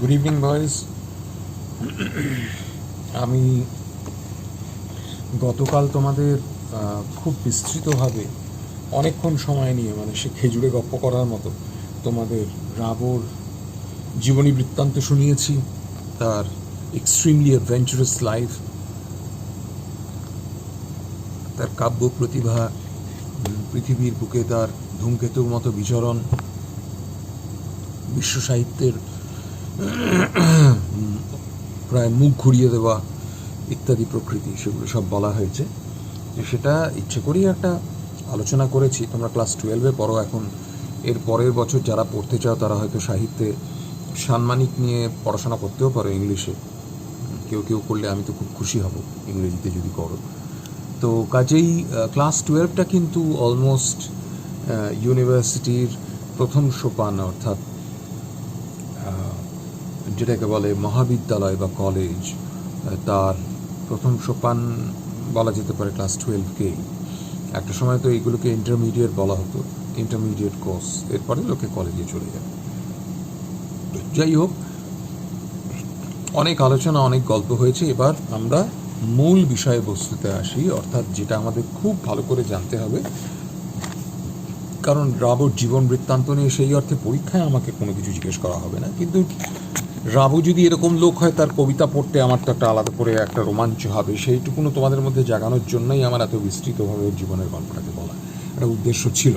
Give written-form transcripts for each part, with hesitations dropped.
Good evening boys. আমি গতকাল তোমাদের খুব বিস্তৃতভাবে অনেকক্ষণ সময় নিয়ে, মানে সে খেজুরে গপ্প করার মতো, তোমাদের রাবর জীবনী বৃত্তান্ত শুনিয়েছি, তার এক্সট্রিমলি অ্যাডভেঞ্চারাস লাইফ, তার কাব্য প্রতিভা, পৃথিবীর বুকে তার ধূমকেতুর মতো বিচরণ, বিশ্ব সাহিত্যের প্রায় মুখ ঘুরিয়ে দেওয়া ইত্যাদি প্রকৃতি, সেগুলো সব বলা হয়েছে। সেটা ইচ্ছে করেই একটা আলোচনা করেছি। তোমরা ক্লাস 12-এ পড়ো এখন। এর পরের বছর যারা পড়তে চাও তারা হয়তো সাহিত্যে সাম্মানিক নিয়ে পড়াশোনা করতেও পারো, ইংলিশে। কেউ কেউ করলে আমি তো খুব খুশি হব ইংরেজিতে যদি করো। তো কাজেই ক্লাস 12টা কিন্তু অলমোস্ট ইউনিভার্সিটির প্রথম সোপান, অর্থাৎ যেটাকে বলে মহাবিদ্যালয় বা কলেজ, তার প্রথম সোপান বলা যেতে পারে ক্লাস 12কেই। একটা সময় তো এইগুলোকে ইন্টারমিডিয়েট বলা হতো, ইন্টারমিডিয়েট কোর্স। এরপরে লোকে কলেজে চলে যায়। যাই হোক, অনেক আলোচনা, অনেক গল্প হয়েছে। এবার আমরা মূল বিষয়বস্তুতে আসি, অর্থাৎ যেটা আমাদের খুব ভালো করে জানতে হবে। কারণ রাবর জীবন বৃত্তান্ত নিয়ে সেই অর্থে পরীক্ষায় আমাকে কোনো কিছু জিজ্ঞেস করা হবে না, কিন্তু রাবু যদি এরকম লোক হয়, তার কবিতা পড়তে আমার তো একটা আলাদা করে একটা রোমাঞ্চ হবে। সেইটুকুনো তোমাদের মধ্যে জাগানোর জন্যই আমার এত বিস্তৃতভাবে জীবনের গল্পটাকে বলা একটা উদ্দেশ্য ছিল।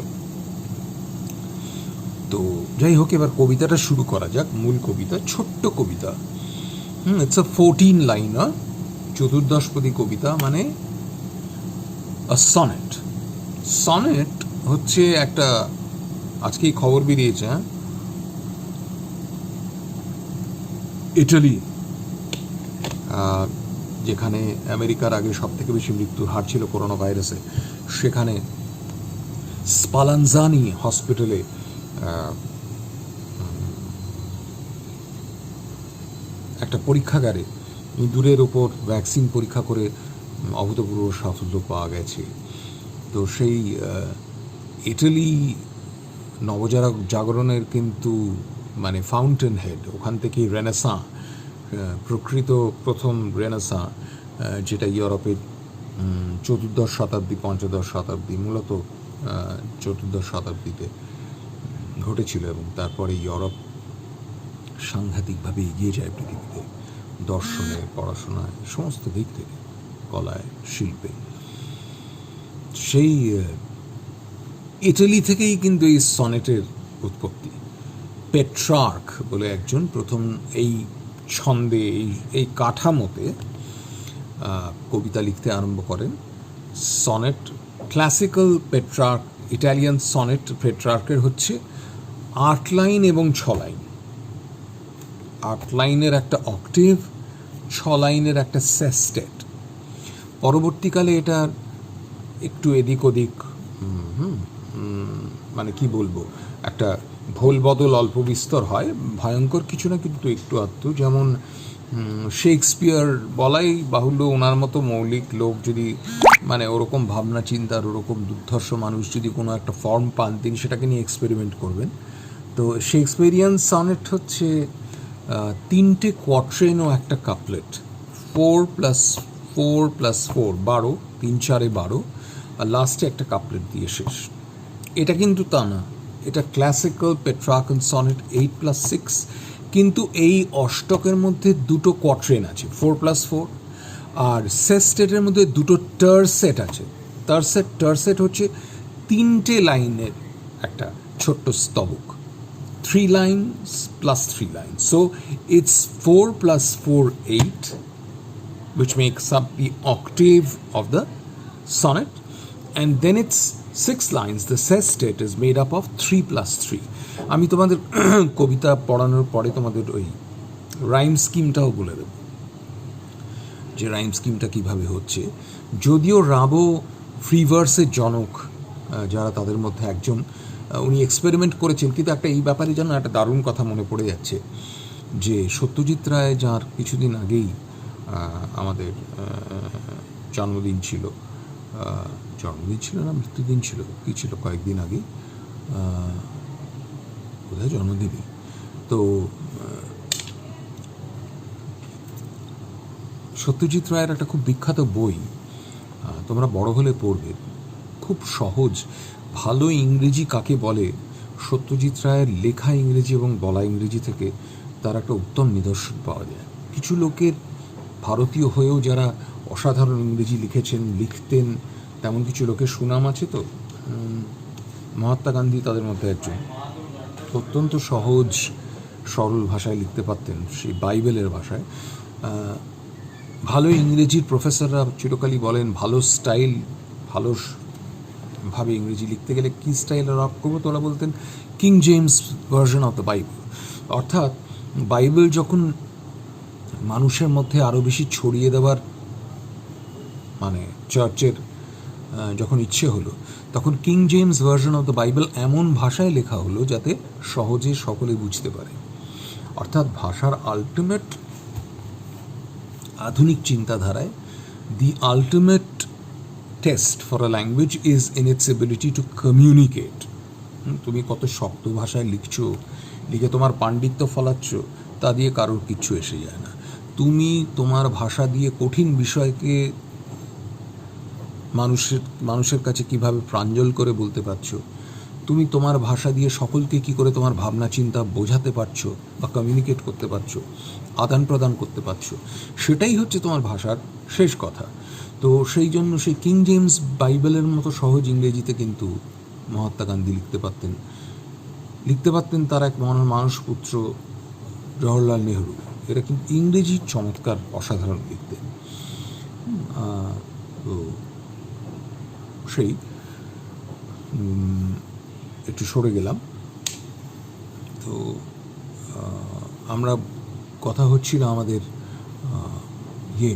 তো যাই হোক, এবার কবিতাটা শুরু করা যাক। মূল কবিতা, ছোট্ট কবিতা। ইটস আ 14 লাইনার, চতুর্দশপদী কবিতা, মানে সনেট। সনেট হচ্ছে একটা, আজকেই খবর বেরিয়েছে, ইটালি, যেখানে আমেরিকার আগে সব থেকে বেশি মৃত্যুর হার ছিল করোনা ভাইরাসে, সেখানে স্পালানজানি হসপিটালে একটা পরীক্ষাগারে ইঁদুরের ওপর ভ্যাকসিন পরীক্ষা করে অভূতপূর্ব সাফল্য পাওয়া গেছে। তো সেই ইটালি নবজাগরণের কিন্তু মানে ফাউন্টেন হেড, ওখান থেকেই রেনেসাঁ, প্রকৃত প্রথম রেনেসাঁ, যেটা ইউরোপের চতুর্দশ শতাব্দী, পঞ্চদশ শতাব্দী, মূলত চতুর্দশ শতাব্দীতে ঘটেছিল। এবং তারপরে ইউরোপ সাংঘাতিকভাবে এগিয়ে যায় পৃথিবীতে, দর্শনে, পড়াশোনায়, সমস্ত দিক থেকে, কলায়, শিল্পে। সেই ইটালি থেকেই কিন্তু এই সনেটের উৎপত্তি। পেট্রার্ক বলে একজন প্রথম এই ছন্দে, এই কাঠামোতে কবিতা লিখতে আরম্ভ করেন। Sonnet, classical Petrarch, Italian sonnet পেট্রার্কের হচ্ছে 8 লাইন এবং 6 লাইন। 8 লাইনের একটা অক্টেভ, 6 লাইনের একটা সেস্টেট। পরবর্তীকালে এটা একটু এদিক ওদিক, মানে কি বলবো, একটা ভোল বদল অল্প বিস্তর হয়, ভয়ঙ্কর কিছু না, কিন্তু একটু আধটু। যেমন শেক্সপিয়ার বলাই বাহুল্য, ওনার মতো মৌলিক লোক যদি, মানে ওরকম ভাবনা চিন্তার, ওরকম দুর্ধর্ষ মানুষ যদি কোনো একটা ফর্ম পান, তিনি সেটাকে নিয়ে এক্সপেরিমেন্ট করবেন। তো শেক্সপিয়ারিয়ান সনেট হচ্ছে 3টে কোয়াট্রেন ও একটা কাপলেট, 4 + 4 + 4 12, 3 4 12, আর লাস্টে একটা কাপলেট দিয়ে শেষ। এটা কিন্তু তা না, এটা ক্লাসিক্যাল পেট্রার্কান সনেট 8 + 6, কিন্তু এই অষ্টকের মধ্যে 2টো কোয়াট্রেন আছে, 4 + 4, আর সেস্টেটের মধ্যে 2টো টার্সেট আছে। টার্সেট হচ্ছে 3টে লাইনের একটা ছোট্ট স্তবক, 3 lines + 3 lines. So it's 4 + 4 8, which makes up the octave of the sonnet, and then it's 6 lines. The sestet is made up of 3 + 3. আমি তোমাদের কবিতা পড়ানোর পরে তোমাদের ওই রাইম স্কিমটাও বলে দেব, যে রাইম স্কিমটা কীভাবে হচ্ছে। যদিও রাবো ফ্রি ভার্সের জনক, যারা তাদের মধ্যে একজন, উনি এক্সপেরিমেন্ট করেছেন, কিন্তু একটা এই ব্যাপারে যেন একটা দারুণ কথা মনে পড়ে যাচ্ছে, যে সত্যজিৎ রায়, যার কিছুদিন আগেই আমাদের জন্মদিন ছিল না মৃত্যুদিন ছিল, কী ছিল, কয়েকদিন আগে বোধহয় জন্মদিনই। তো সত্যজিৎ রায়ের একটা খুব বিখ্যাত বই, তোমরা বড় হলে পড়বে, খুব সহজ, ভালো ইংরেজি কাকে বলে, সত্যজিৎ রায়ের লেখা ইংরেজি এবং বলা ইংরেজি থেকে তার একটা উত্তম নিদর্শন পাওয়া যায়। কিছু লোকের ভারতীয় হয়েও যারা অসাধারণ ইংরেজি লিখেছেন, লিখতেন, তেমন কিছু লোকের সুনাম আছে। তো মহাত্মা গান্ধী তাদের মধ্যে একজন। অত্যন্ত সহজ সরল ভাষায় লিখতে পারতেন, সেই বাইবেলের ভাষায়। ভালো ইংরেজির প্রফেসররা চিরকালই বলেন ভালো স্টাইল, ভাবে ইংরেজি লিখতে গেলে কী স্টাইল অ্যাডপ্ট করবো, তোরা বলতেন king James version of the Bible. অর্থাৎ বাইবেল যখন মানুষের মধ্যে আরও বেশি ছড়িয়ে দেওয়ার মানে চার্চের যখন ইচ্ছে হলো, তখন king James version of the Bible এমন ভাষায় লেখা হলো যাতে সহজে সকলে বুঝতে পারে। অর্থাৎ ভাষার আলটিমেট, আধুনিক চিন্তাধারায় the ultimate test for a language is in its ability to communicate. তুমি কত শক্ত ভাষায় লিখছো, লিখে তোমার পাণ্ডিত্য ফলাচ্ছ, তা দিয়ে কারোর কিচ্ছু এসে যায় না। তুমি তোমার ভাষা দিয়ে কঠিন বিষয়কে মানুষের কাছে কিভাবে প্রাঞ্জল করে বলতে পারছো, তুমি তোমার ভাষা দিয়ে সকলকে কি করে তোমার ভাবনা চিন্তা বোঝাতে পারছো বা কমিউনিকেট করতে পারছো, আদান প্রদান করতে পারছো, সেটাই হচ্ছে তোমার ভাষার শেষ কথা। তো সেই জন্য সেই কিং জেমস বাইবেলের মতো সহজ ইংরেজিতে কিন্তু মহাত্মা গান্ধী লিখতে পারতেন। তার এক মানসপুত্র জওহরলাল নেহরু, এরা কিন্তু ইংরেজি চমৎকার অসাধারণ লিখতেন। তো সেই একটু সরে গেলাম। তো আমরা কথা হচ্ছিল আমাদের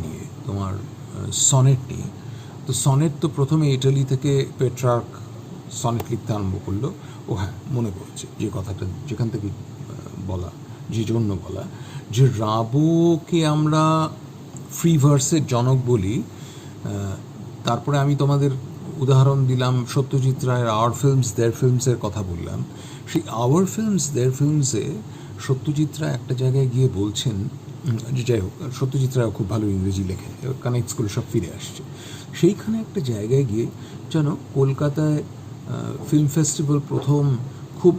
নিয়ে, তোমার সনেট নিয়ে। তো সনেট তো প্রথমে ইটালি থেকে পেট্রার্ক সনেট লিখতে আরম্ভ করলো। ও হ্যাঁ, মনে পড়ছে যে কথাটা যেখান থেকে বলা, যে জন্য বলা, যে রাবোকে আমরা ফ্রি ভার্সের জনক বলি। তারপরে আমি তোমাদের উদাহরণ দিলাম সত্যজিৎ রায়ের আওয়ার ফিল্মস দেয়ার ফিল্মসের কথা বললাম। সেই আওয়ার ফিল্মস দেয়ার ফিল্মসে সত্যজিৎ রায় একটা জায়গায় গিয়ে বলছেন, যে যাই হোক, সত্যজিৎ রায় খুব ভালো ইংরেজি লেখে, কানেক্ট করে সব ফিরে আসছে। সেইখানে একটা জায়গায় গিয়ে যেন কলকাতায় ফিল্ম ফেস্টিভ্যাল প্রথম খুব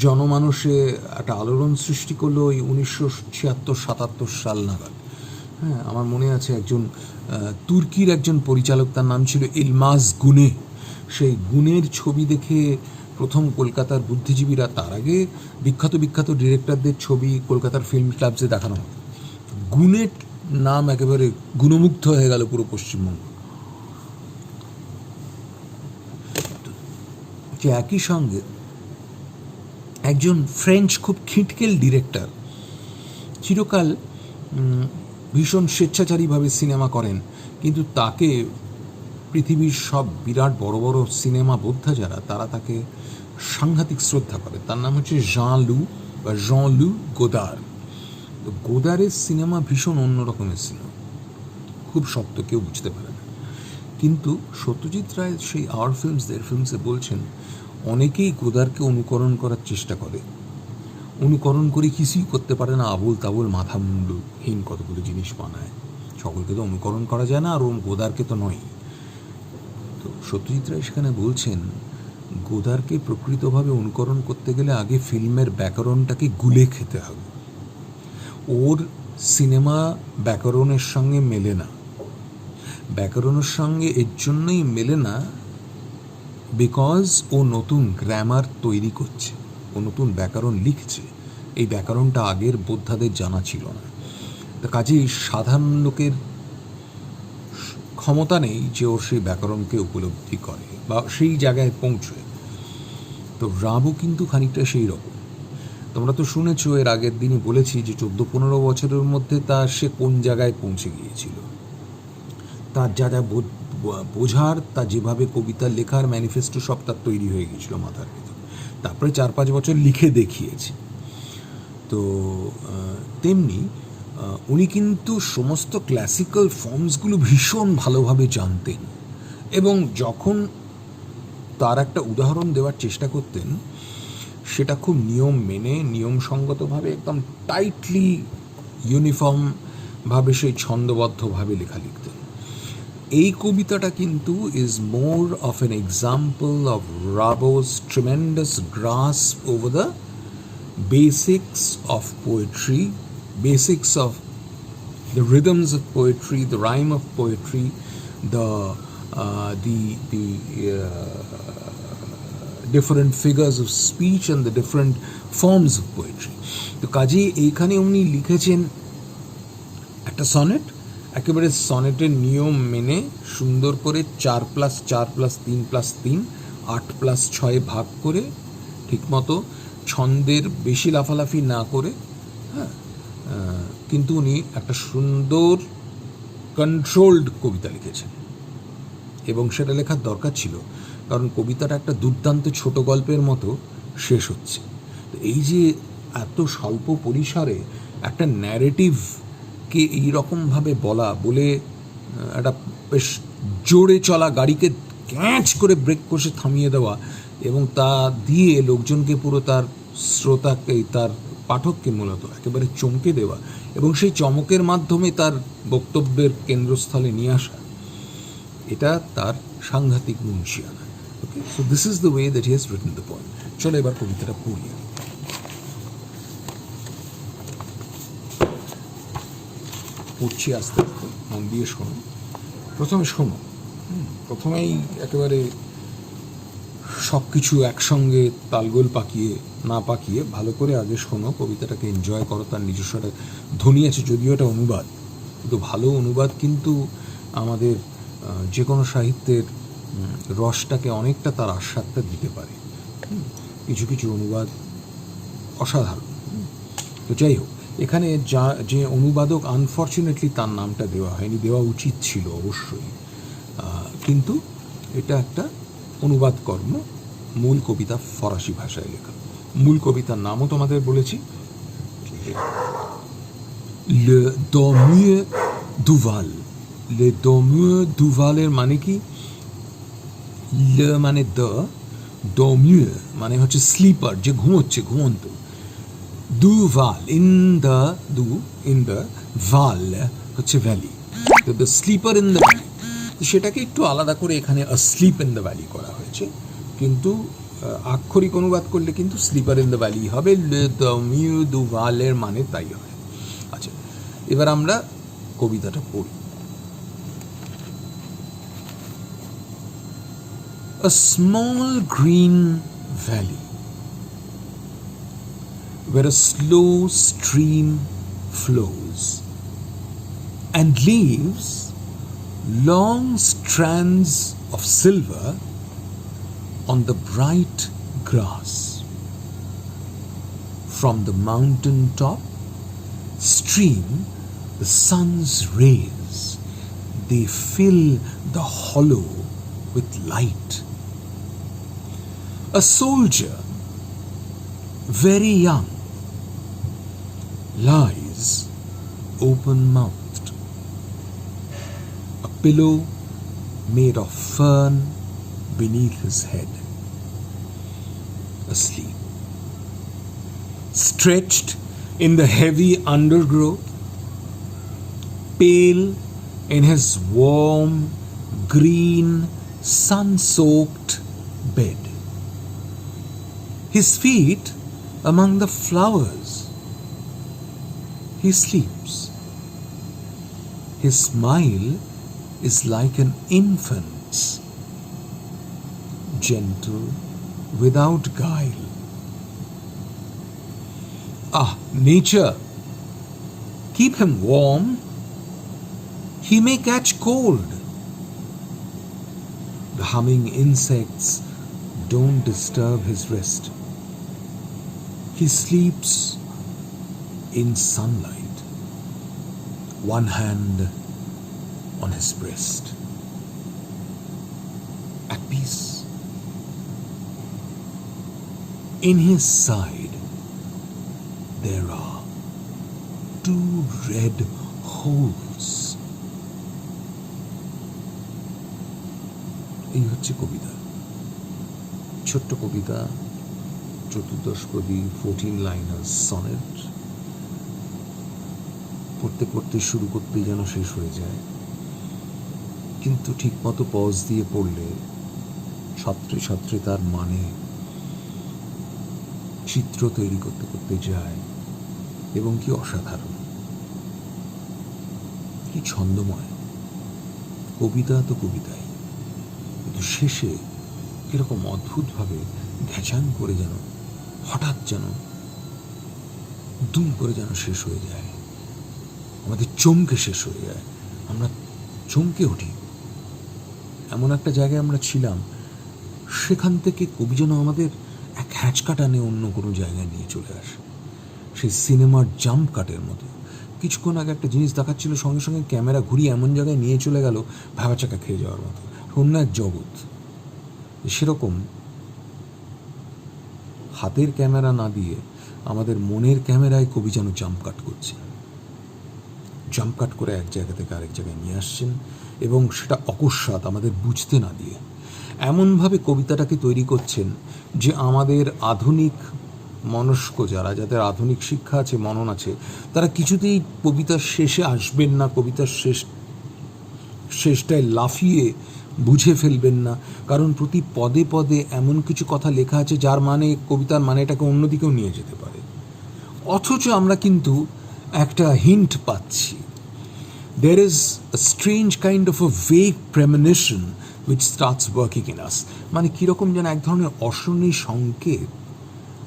জনমানসে একটা আলোড়ন সৃষ্টি করলো ওই 1976-77 সাল নাগাদ। হ্যাঁ, আমার মনে আছে একজন তুর্কির একজন পরিচালক, তার নাম ছিল ইলমাজ গুনে। সেই গুনের ছবি দেখে প্রথম কলকাতার বুদ্ধিজীবীরা, তার আগে বিখ্যাত ডিরেক্টরদের ছবি কলকাতার ফিল্ম ক্লাবসে দেখানো হতো, গুনের নাম একেবারে গুণমুগ্ধ হয়ে গেল পুরো পশ্চিমবঙ্গ। যে একই সঙ্গে একজন ফ্রেঞ্চ খুব খিটকেল ডিরেক্টর, চিরকাল ভীষণ স্বেচ্ছাচারীভাবে সিনেমা করেন, কিন্তু তাকে পৃথিবীর সব বিরাট বড় বড় সিনেমা বোদ্ধা যারা, তারা তাকে সাংঘাতিক শ্রদ্ধা করে। তার নাম হচ্ছে জন লু গোদার। তো গোদারের সিনেমা ভীষণ অন্য রকমের সিনেমা, খুব শক্ত, কেউ বুঝতে পারে না। কিন্তু সত্যজিৎ রায় সেই আওয়ার ফিল্মস দেয়ার ফিল্মসে বলছেন, অনেকেই গোদারকে অনুকরণ করার চেষ্টা করে, অনুকরণ করে কিছুই করতে পারে না, আবুল তাবুল মাথা মুন্ডুহীন কতগুলো জিনিস বানায়। সকলকে তো অনুকরণ করা যায় না, আর গোদারকে তো নয়। তো সত্যজিৎ রায় সেখানে বলছেন, গোদারকে প্রকৃতভাবে অনুকরণ করতে গেলে আগে ফিল্মের ব্যাকরণটাকে গুলে খেতে হবে। ওর সিনেমা ব্যাকরণের সঙ্গে মেলে না। ব্যাকরণের সঙ্গে এর জন্যই মেলে না বিকজ ও নতুন গ্রামার তৈরি করছে, ও নতুন ব্যাকরণ লিখছে। এই ব্যাকরণটা আগের বোদ্ধাদের জানা ছিল না। তা কাজেই সাধারণ লোকের ক্ষমতা নেই যে ওর সেই ব্যাকরণকে উপলব্ধি করে বা সেই জায়গায় পৌঁছয়। তো রাবু কিন্তু খানিকটা সেই রকম। তোমরা তো শুনেছো, এর আগের দিনই বলেছি যে 14-15 বছরের মধ্যে সে কোন জায়গায় পৌঁছে গিয়েছিল, তার যা যা বোঝার, তা যেভাবে কবিতা লেখার ম্যানিফেস্টো সব তার তৈরি হয়ে গিয়েছিল মাথার ভিতর। তারপরে 4-5 বছর লিখে দেখিয়েছে। তো তেমনি উনি কিন্তু সমস্ত ক্লাসিক্যাল ফর্মসগুলো ভীষণ ভালোভাবে জানতেন, এবং যখন তার একটা উদাহরণ দেওয়ার চেষ্টা করতেন, সেটা খুব নিয়ম মেনে, নিয়মসঙ্গতভাবে, একদম টাইটলি ইউনিফর্ম ভাবে সেই ছন্দবদ্ধভাবে লেখা লিখতেন। এই কবিতাটা কিন্তু is more of an example of Rimbaud's tremendous grasp over the basics of poetry, basics of the rhythms of poetry, the rhyme of poetry, the different figures of speech and the different forms of poetry. তো কাজে এইখানে উনি লিখেছেন একটা sonnet, একেবারে সনেটের নিয়ম মেনে সুন্দর করে 4+4+3+3 8+6 ভাগ করে ঠিকমতো ছন্দের বেশি লাফালাফি না করে, হ্যাঁ, কিন্তু উনি একটা সুন্দর কন্ট্রোলড কবিতা লিখেছেন এবং সেটা লেখার দরকার ছিল, কারণ কবিতাটা একটা দুর্দান্ত ছোট গল্পের মতো শেষ হচ্ছে। তো এই যে এত স্বল্প পরিসরে একটা ন্যারেটিভকে এইরকমভাবে বলে একটা বেশ জোরে চলা গাড়িকে ক্যাচ করে ব্রেক কষে থামিয়ে দেওয়া এবং তা দিয়ে লোকজনকে পুরো তার শ্রোতাকে, তার পাঠককে মূলত একেবারে চমকে দেওয়া এবং সেই চমকের মাধ্যমে তার বক্তব্যের কেন্দ্রস্থলে নিয়ে আসা, এটা তার সাংঘাতিক মুন্সিয়ানা। Okay, so this is the way that he has written the poem. চলো এবার কবিতাটা পড়ি। পড়ছি আস্তে আস্তে, মন দিয়ে শোনো। প্রথমেই একেবারে সব কিছু একসঙ্গে তালগোল না পাকিয়ে ভালো করে আগে শোনো, কবিতাটাকে এনজয় করো। তার নিজস্ব একটা ধ্বনি আছে, যদিও এটা অনুবাদ, কিন্তু ভালো অনুবাদ কিন্তু আমাদের যে কোনো সাহিত্যের রসটাকে অনেকটা তার আস্বাদটা দিতে পারে। কিছু কিছু অনুবাদ অসাধারণ। তো যাই হোক, এখানে যে অনুবাদক, আনফর্চুনেটলি তার নামটা দেওয়া হয়নি, দেওয়া উচিত ছিল অবশ্যই, কিন্তু এটা একটা অনুবাদ কর্ম। মূল কবিতা ফরাসি ভাষায় লেখা। মূল কবিতার নামও তোমাদের বলেছি, লে dormeur দুভাল। লে dormeur দুভালের মানে কি? লে মানে dormeur মানে হচ্ছে স্লিপার, যে ঘুমোচ্ছে, ঘুমন্ত। দুভাল ইন দ্য ভাল হচ্ছে ভ্যালি, তো the sleeper in the valley, সেটাকে একটু আলাদা করে এখানে স্লিপ ইন দ্য ভ্যালি করা হয়েছে, কিন্তু আক্ষরিক অনুবাদ করলে কিন্তু স্লিপার ইন দ্য ভ্যালি হবে। লে dormeur দুভালের মানে তাই হয়। আচ্ছা, এবার আমরা কবিতাটা পড়ি। A small green valley where a slow stream flows and leaves long strands of silver on the bright grass. From the mountain top stream the sun's rays, they fill the hollow with light. A soldier, very young, lies open-mouthed. A pillow made of fern beneath his head. Asleep. Stretched in the heavy undergrowth, pale in his warm, green, sun-soaked bed. His feet among the flowers. He sleeps. His smile is like an infant's, gentle, without guile. Ah, nature, keep him warm. He may catch cold. The humming insects don't disturb his rest. He sleeps in sunlight, one hand on his breast, at peace. In his side there are 2 red holes. এই হচ্ছে কবিতা, ছোট্ট কবিতা, চতুর্দশ পদী, 14 liner sonnet. পড়তে পড়তে শুরু করতেই যেন শেষ হয়ে যায়, কিন্তু ঠিকমতো পজ দিয়ে পড়লে ছাত্রে ছাত্রে তার মানে চিত্র তৈরি করতে করতে যায়। এবং কি অসাধারণ, কি ছন্দময়। কবিতা তো কবিতাই, কিন্তু শেষে কিরকম অদ্ভুতভাবে ঘ্যাচাং করে যেন হঠাৎ যেন দুম করে যেন শেষ হয়ে যায়, আমাদের চমকে শেষ হয়ে যায়, আমরা চমকে উঠি। এমন একটা জায়গায় আমরা ছিলাম, সেখান থেকে কবি যেন আমাদের এক হ্যাঁচকা টানে অন্য কোনো জায়গায় নিয়ে চলে আসে, সেই সিনেমার জাম্প কাটের মতো। কিছুক্ষণ আগে একটা জিনিস দেখাচ্ছিল, সঙ্গে সঙ্গে ক্যামেরা ঘুরিয়ে এমন জায়গায় নিয়ে চলে গেল ভাবাচাকা খেয়ে যাওয়ার মতো, অন্য এক জগৎ। সেরকম হাতের ক্যামেরা না দিয়ে আমাদের মনের ক্যামেরায় কবি যেন জাম্প কাট করছেন, জাম্প কাট করে এক জায়গা থেকে আরেক জায়গায় নিয়ে আসছেন, এবং সেটা অকস্মাৎ আমাদের বুঝতে না দিয়ে এমনভাবে কবিতাটাকে তৈরি করছেন যে আমাদের আধুনিক মনস্ক যারা, যাদের আধুনিক শিক্ষা আছে, মনন আছে, তারা কিছুতেই কবিতার শেষে আসবেন না, কবিতার শেষটায় লাফিয়ে বুঝে ফেলবেন না, কারণ প্রতি পদে পদে এমন কিছু কথা লেখা আছে যার মানে কবিতার মানেটাকে অন্যদিকেও নিয়ে যেতে পারে। অথচ আমরা কিন্তু একটা হিন্ট পাচ্ছি। There is a strange kind of a vague premonition which starts working in us. মানে কীরকম যেন এক ধরনের অশনি সংকেত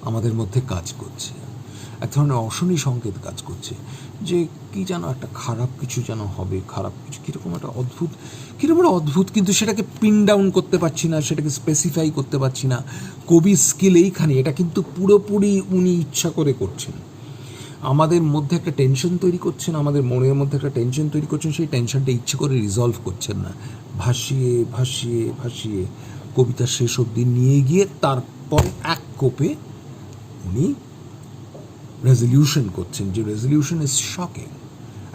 আমাদের মধ্যে কাজ করছে, এক ধরনের অশনি সংকেত কাজ করছে যে কি যেন একটা খারাপ কিছু যেন হবে, খারাপ কিছু, কীরকম একটা অদ্ভুত, কিন্তু সেটাকে পিন ডাউন করতে পারছি না, সেটাকে স্পেসিফাই করতে পারছি না। কবি স্কিল এইখানে, এটা কিন্তু পুরোপুরি উনি ইচ্ছা করে করছেন। আমাদের মধ্যে একটা টেনশন তৈরি করছেন, আমাদের মনের মধ্যে একটা টেনশন তৈরি করছেন, সেই টেনশনটা ইচ্ছে করে রিজলভ করছেন না, ভাসিয়ে ভাসিয়ে ভাসিয়ে কবিতার শেষ অবধি নিয়ে গিয়ে তারপর এক কোপে উনি রেজলিউশন করছেন, যে resolution is shocking,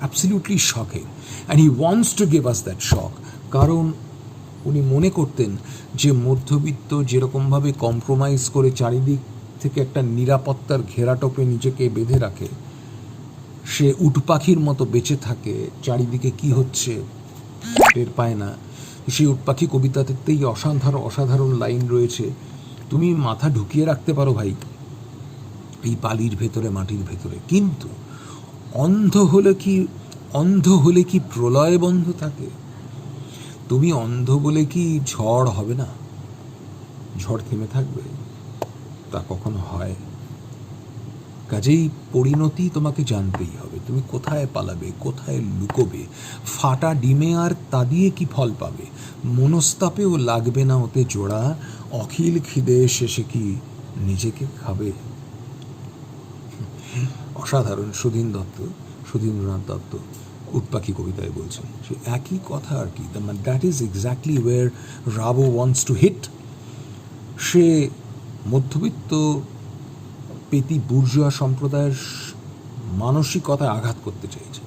absolutely shocking, and he wants to give us that shock. কারণ উনি মনে করতেন যে মধ্যবিত্ত যেরকমভাবে কম্প্রোমাইজ করে চারিদিক থেকে একটা নিরাপত্তার ঘেরাটোপে নিজেকে বেঁধে রাখে, সে উট পাখির মতো বেঁচে থাকে, চারিদিকে কি হচ্ছে টের পায় না। সেই উট পাখি কবিতাতেই অসাধারণ লাইন রয়েছে, তুমি মাথা ঢুকিয়ে রাখতে পারো ভাই এই বালির ভেতরে, মাটির ভেতরে, কিন্তু অন্ধ হলে কি প্রলয় বন্ধ থাকে? তুমি অন্ধ বলে কি ঝড় হবে না? ঝড় থেমে থাকবে? তা কখনো হয়? কাজেই পরিণতি তোমাকে জানতেই হবে। তুমি কোথায় পালাবে, কোথায় লুকোবে? ফাটা ডিমে আর তা দিয়ে কি ফল পাবে? মনস্তাপেও লাগবে না ওতে জোড়া, অখিল খিদে শেষে কি নিজেকে খাবে? অসাধারণ। সুধীন্দ্রনাথ দত্ত উটপাখি কবিতায় বলছেন সে একই কথা আর কি। That is exactly where Rimbaud wants to hit. সে মধ্যবিত্ত পেতি বুর্জোয়া সম্প্রদায়ের মানসিকতায় আঘাত করতে চাইছে,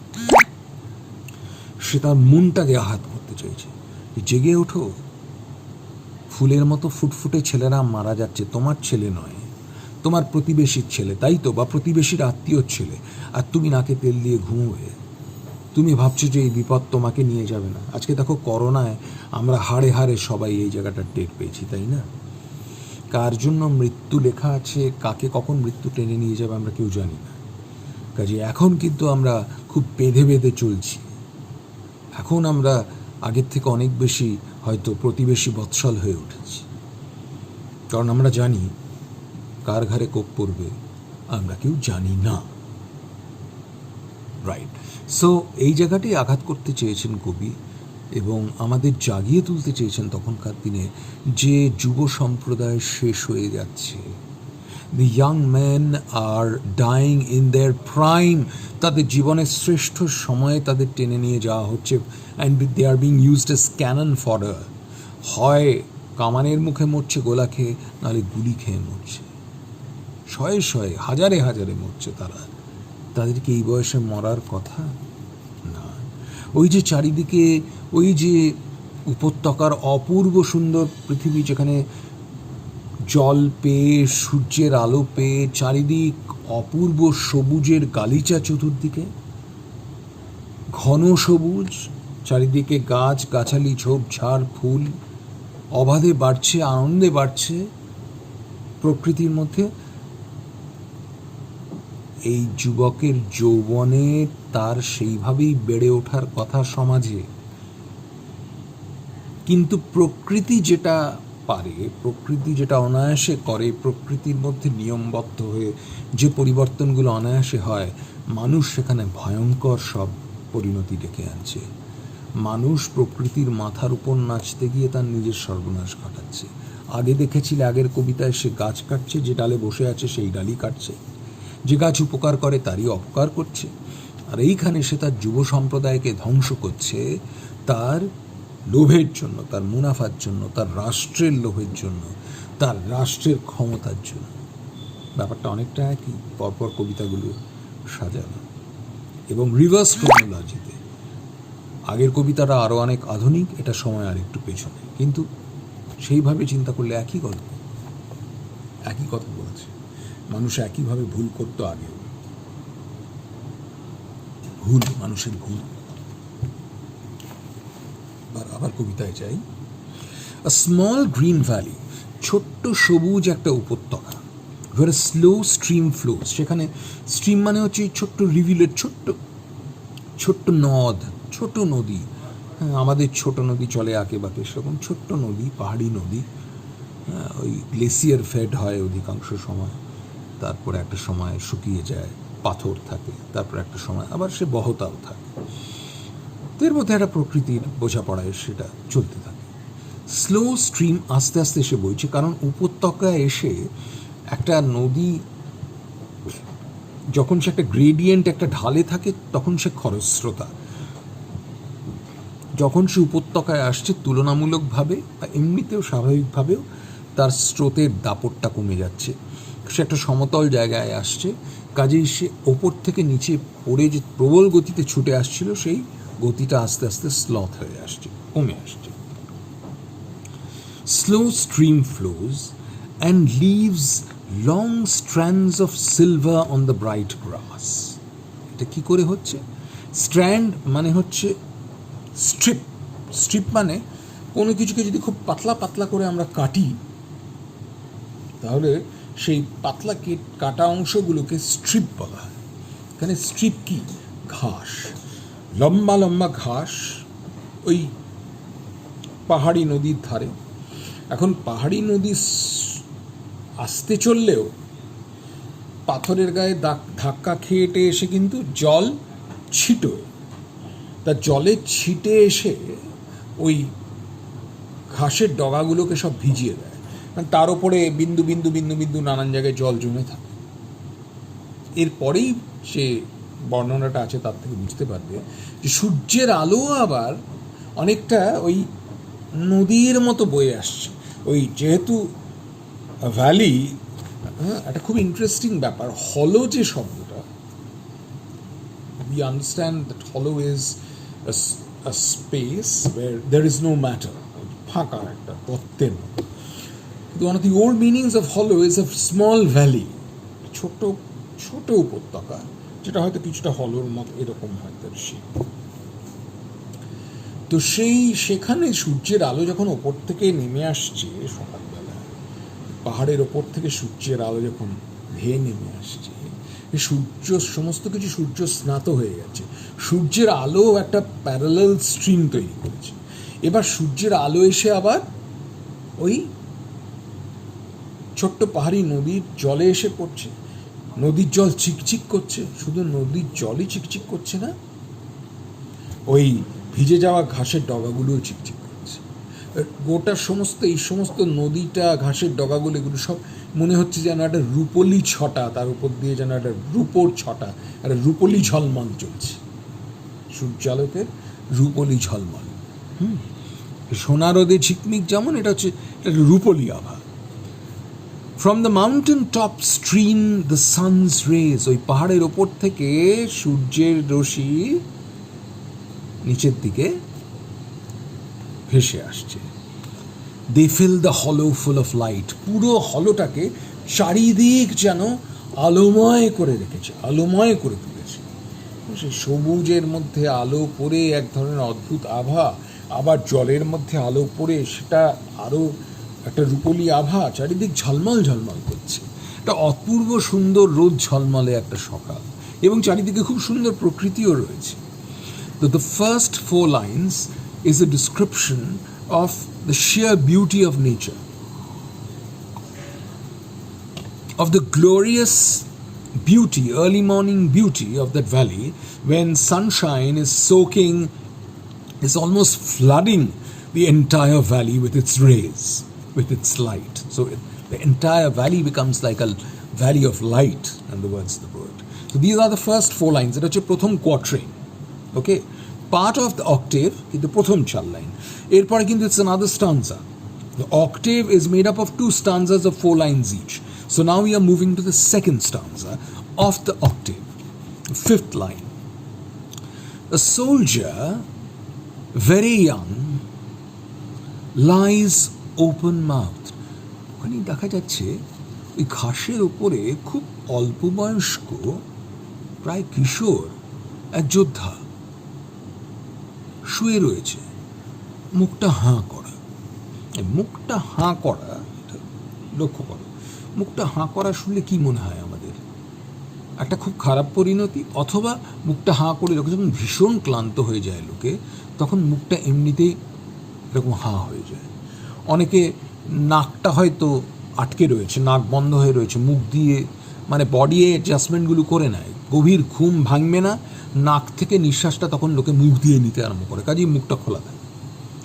সে তার মনটাকে আঘাত করতে চাইছে। জেগে ওঠো, ফুলের মতো ফুটফুটে ছেলেরা মারা যাচ্ছে, তোমার ছেলে নয়, তোমার প্রতিবেশীর ছেলে, তাই তো, বা প্রতিবেশীর আত্মীয়র ছেলে, আর তুমি নাকে তেল দিয়ে ঘুমোবে। তুমি ভাবছো যে এই বিপদ তোমাকে নিয়ে যাবে না। আজকে দেখো করোনায় আমরা হাড়ে হাড়ে সবাই এই জায়গাটা টের পেয়েছি, তাই না? কার জন্য মৃত্যু লেখা আছে, কাকে কখন মৃত্যু টেনে নিয়ে যাবে আমরা কেউ জানি না। কাজে এখন কিন্তু আমরা খুব বেঁধে বেঁধে চলছি। এখন আমরা আগের থেকে অনেক বেশি হয়তো প্রতিবেশী বৎসল হয়ে উঠেছি, কারণ আমরা জানি কার ঘরে কোপ পড়বে আমরা কেউ জানি না। রাইট। সো এই জায়গাটাই আঘাত করতে চেয়েছেন কবি, এবং আমাদের জাগিয়ে তুলতে চেয়েছেন তখনকার দিনে যে যুব সম্প্রদায় শেষ হয়ে যাচ্ছে। The young men are dying in their prime. তাদের জীবনের শ্রেষ্ঠ সময়ে তাদের টেনে নিয়ে যাওয়া হচ্ছে, and they are being used as cannon fodder. হয় কামানের মুখে মরছে গোলা খেয়ে, নাহলে গুলি খেয়ে মরছে, শয়ে শয়ে হাজারে হাজারে মরছে তারা। তাদেরকে এই বয়সে মরার কথা না। ওই যে চারিদিকে ওই যে উপত্যকার অপূর্ব সুন্দর পৃথিবী, যেখানে জল পেয়ে, সূর্যের আলো পেয়ে, চারিদিক অপূর্ব সবুজের গালিচা চতুর্দিকে, ঘন সবুজ, চারিদিকে গাছ গাছালি, ঝোপঝাড়, ফুল অবাধে বাড়ছে, আনন্দে বাড়ছে প্রকৃতির মধ্যে। এই যুবকের যৌবনে তার সেইভাবেই বেড়ে ওঠার কথা সমাজে, কিন্তু প্রকৃতি যেটা পারে, প্রকৃতি যেটা অনায়াসে করে, প্রকৃতির মধ্যে নিয়মবদ্ধ হয়ে যে পরিবর্তনগুলো অনায়াসে হয়, মানুষ সেখানে ভয়ঙ্কর সব পরিণতি ডেকে আনছে। মানুষ প্রকৃতির মাথার উপর নাচতে গিয়ে তার নিজের সর্বনাশ ঘটাচ্ছে। আগে দেখেছিলে, আগের কবিতায় সে গাছ কাটছে, যে ডালে বসে আছে সেই ডালই কাটছে, যে গাছ উপকার করে তারই অপকার করছে। আর এইখানে সে তার যুব সম্প্রদায়কে ধ্বংস করছে তার লোভের জন্য, তার মুনাফার জন্য, তার রাষ্ট্রের লোভের জন্য, তার রাষ্ট্রের ক্ষমতার জন্য। ব্যাপারটা অনেকটা একই, পরপর কবিতাগুলো সাজানো এবং রিভার্স ক্রোনোলজিতে। আগের কবিতাটা আরও অনেক আধুনিক, এটা সময় আর একটু পেছনে, কিন্তু সেইভাবে চিন্তা করলে একই গল্প, একই কথা বলছে। মানুষ একইভাবে ভুল করতো আগেও, ভুল, মানুষের ভুল। আবার কবিতায় চাই, আ স্মল গ্রিন ভ্যালি, ছোট্ট সবুজ একটা উপত্যকা, where a slow stream flows, সেখানে স্ট্রিম মানে হচ্ছে ছোট্ট রিভিলের ছোট্ট ছোট্ট নদ, ছোট নদী। হ্যাঁ, আমাদের ছোট নদী চলে আঁকে বাঁকে, সেরকম ছোট্ট নদী, পাহাড়ি নদী। ওই গ্লেসিয়ার ফেড হয় অধিকাংশ সময়, তারপরে একটা সময় শুকিয়ে যায়, পাথর থাকে, তারপর একটা সময় আবার সে বহতাও থাকে। তো এর মধ্যে একটা প্রকৃতির বোঝাপড়ায় সেটা চলতে থাকে। স্লো স্ট্রিম আস্তে আস্তে এসে বইছে, কারণ উপত্যকায় এসে একটা নদী যখন সে একটা গ্রেডিয়েন্ট, একটা ঢালে থাকে, তখন সে খরস্রোতা। যখন সে উপত্যকায় আসছে, তুলনামূলকভাবে বা এমনিতেও স্বাভাবিকভাবেও তার স্রোতের দাপটটা কমে যাচ্ছে। সে একটা সমতল জায়গায় আসছে, কাজেই সে ওপর থেকে নিচে পড়ে যে প্রবল গতিতে ছুটে আসছিল, সেই গতিটা আস্তে আস্তে স্লথ হয়ে আসছে, কমে আসছে। Slow stream flows and leaves long strands of silver on the bright grass. এটা কি করে হচ্ছে? স্ট্র্যান্ড মানে হচ্ছে স্ট্রিপ, স্ট্রিপ মানে কোনো কিছুকে যদি খুব পাতলা পাতলা করে আমরা কাটি, তাহলে সেই পাতলা কাটা অংশগুলোকে স্ট্রিপ বলা হয়। এখানে স্ট্রিপ কি? ঘাস, লম্বা লম্বা ঘাস ওই পাহাড়ি নদীর ধারে। এখন পাহাড়ি নদী আসতে চললেও পাথরের গায়ে ধাক্কা খেয়ে এসে কিন্তু জল ছিটোয়, তা জলে ছিটে এসে ওই ঘাসের ডগাগুলোকে সব ভিজিয়ে দেয়, কারণ তার উপরে বিন্দু বিন্দু বিন্দু বিন্দু নানান জায়গায় জল জমে থাকে। এরপরেই সে বর্ণনাটা আছে, তার থেকে বুঝতে পারবে যে সূর্যের আলো আবার অনেকটা ওই নদীর মতো বয়ে আসছে। ওই যেহেতু ভ্যালি, একটা খুব ইন্টারেস্টিং ব্যাপার, হলো যে শব্দটা, we understand that hollow is a space where there is no matter, ফাঁকা একটা গর্তের মতো। কিন্তু one of the old meanings of hollow is a small valley, ছোট ছোট উপত্যকা, যেটা হয়তো কিছুটা হলোর মতো এরকম হয়তো সেই। তো সেখানে সূর্যের আলো যখন ওপর থেকে নেমে আসছে সকালবেলা, পাহাড়ের ওপর থেকে সূর্যের আলো যখন ধেয়ে নেমে আসছে, সূর্য সমস্ত কিছু সূর্য স্নাত হয়ে গেছে, সূর্যের আলো একটা প্যারালাল স্ট্রিম তৈরি করেছে। এবার সূর্যের আলো এসে আবার ওই ছোট্ট পাহাড়ি নদীর জলে এসে পড়ছে। নদীর জল চিকচিক করছে, শুধু নদীর জলই চিকচিক করছে না, ওই ভিজে যাওয়া ঘাসের ডগাগুলোও চিকচিক করছে। গোটা এই সমস্ত নদীটা, ঘাসের ডগাগুলো, এগুলো সব মনে হচ্ছে যেন একটা রূপলি ছটা, তার উপর দিয়ে যেন একটা রূপোর ছটা, একটা রূপলি ঝলমল চলছে, সূর্যালোকের রূপলি ঝলমল। সোনা রোদে ঝিকমিক যেমন, এটা হচ্ছে একটা রূপলি আভা। From the mountain top stream the sun's rays, ওই পাহাড়ের ওপর থেকে সূর্যের রশ্মি নিচের দিকে ভেসে আসছে। দে ফিল দ্য হলো ফুল অফ লাইট, পুরো হলোটাকে চারিদিক যেন আলোময় করে রেখেছে, আলোময় করে তুলেছে। সেই সবুজের মধ্যে আলো পড়ে এক ধরনের অদ্ভুত আভা, আবার জলের মধ্যে আলো পড়ে সেটা আরও একটা রূপলি আভা, চারিদিক ঝলমল ঝলমল করছে, একটা অপূর্ব সুন্দর রোদ ঝলমলে একটা সকাল, এবং চারিদিকে খুব সুন্দর প্রকৃতিও রয়েছে। তো the first 4 lines is a description of the sheer beauty of nature, of the glorious beauty, early morning beauty of that valley when sunshine is soaking, is almost flooding the entire valley with its rays, with its light. So the entire valley becomes like a valley of light, and the words the word. So these are the first 4 lines. এটা হচ্ছে প্রথম quatrain. Okay, part of the octave কিন্তু প্রথম 4 line. এরপরে কিন্তু it's another stanza. The octave is made up of 2 stanzas of 4 lines each. So now we are moving to the second stanza of the octave, 5th line. A soldier, very young, lies open mouthed. ওখানে দেখা যাচ্ছে ওই ঘাসের ওপরে খুব অল্প বয়স্ক, প্রায় কিশোর এক যোদ্ধা শুয়ে রয়েছে, মুখটা হাঁ করা। মুখটা হাঁ করা, লক্ষ্য করো, মুখটা হাঁ করা শুনলে কি মনে হয় আমাদের? একটা খুব খারাপ পরিণতি, অথবা মুখটা হাঁ করে লোকে যখন ভীষণ ক্লান্ত হয়ে যায় লোকে, তখন মুখটা এমনিতেই এরকম হাঁ হয়ে যায়। অনেকে নাকটা হয়তো আটকে রয়েছে, নাক বন্ধ হয়ে রয়েছে, মুখ দিয়ে মানে বডি অ্যাডজাস্টমেন্টগুলো করে নেয়, গভীর ঘুম ভাঙবে না, নাক থেকে নিঃশ্বাসটা তখন লোকে মুখ দিয়ে নিতে আরম্ভ করে, কাজেই মুখটা খোলা থাকে।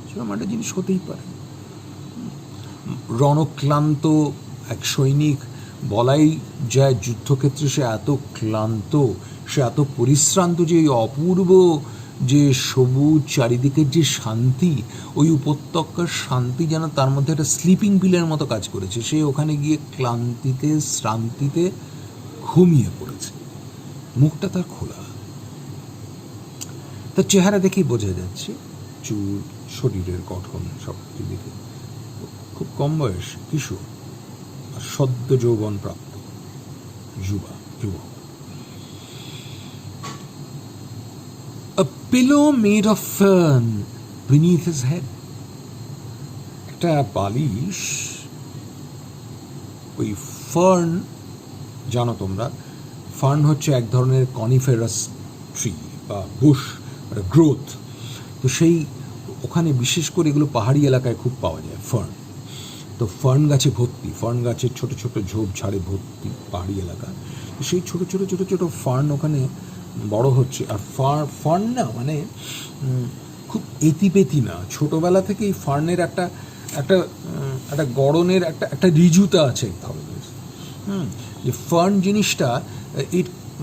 সেরকম একটা জিনিস হতেই পারে। রণক্লান্ত এক সৈনিক, বলাই যায় যুদ্ধক্ষেত্রে সে এত ক্লান্ত, সে এত পরিশ্রান্ত যে ওই অপূর্ব যে সবুজ চারিদিকের যে শান্তি, ওই উপত্যকার শান্তি যেন তার মধ্যে একটা স্লিপিং পিলের মতো কাজ করেছে। সে ওখানে গিয়ে ক্লান্তিতে শ্রান্তিতে ঘুমিয়ে পড়েছে, মুখটা তার খোলা। তার চেহারা দেখেই বোঝা যাচ্ছে, চুল, শরীরের গঠন সব কিছু দেখে খুব কম বয়স, কিশোর, আর সদ্য যৌবন প্রাপ্ত যুবক। A pillow made of fern beneath his head. একটা বালিশ, ওই ফার্ন, জানো তোমরা, ফার্ন হচ্ছে এক ধরনের কনিফেরাস ট্রি বা বুশ, একটা গ্রোথ। তো সেই ওখানে বিশেষ করে এগুলো পাহাড়ি এলাকায় খুব পাওয়া যায় ফার্ন। তো ফার্ন গাছে ভর্তি, ফার্ন গাছের ছোট ছোট ঝোপঝাড়ে ভর্তি পাহাড়ি এলাকা। সেই ছোট ছোট ছোট ছোট ফার্ন ওখানে বড় হচ্ছে। আর ফার্ন না মানে খুব এতিপেতি না, ছোটোবেলা থেকেই ফার্নের একটা একটা একটা গড়নের একটা ঋজুতা আছে ধরনের। যে ফার্ন জিনিসটা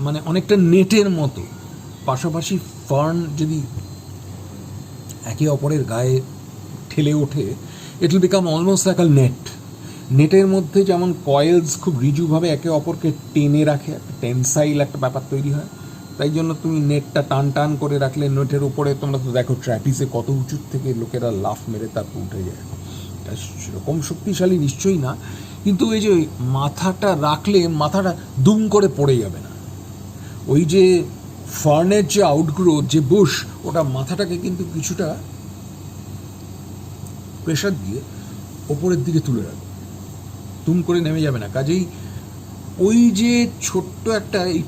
মানে অনেকটা নেটের মতো, পাশাপাশি ফার্ন যদি একে অপরের গায়ে ঠেলে ওঠে, it will become almost like a net. নেটের মধ্যে যেমন কয়েলস খুব ঋজুভাবে একে অপরকে টেনে রাখে, একটা টেনসাইল একটা ব্যাপার তৈরি হয়। তাই জন্য তুমি নেটটা টান টান করে রাখলে নেটের উপরে, তোমরা তো দেখো ট্র্যাপিসে কত উঁচুর থেকে লোকেরা লাফ মেরে তারপর উঠে যায়। এটা সেরকম শক্তিশালী নিশ্চয়ই না, কিন্তু ওই যে মাথাটা রাখলে মাথাটা দুম করে পড়ে যাবে না। ওই যে ফার্নের যে আউটগ্রোথ, যে বুশ, ওটা মাথাটাকে কিন্তু কিছুটা প্রেশার দিয়ে ওপরের দিকে তুলে রাখবে, দুম করে নেমে যাবে না। কাজেই ওই যে ছোট্ট একটা এই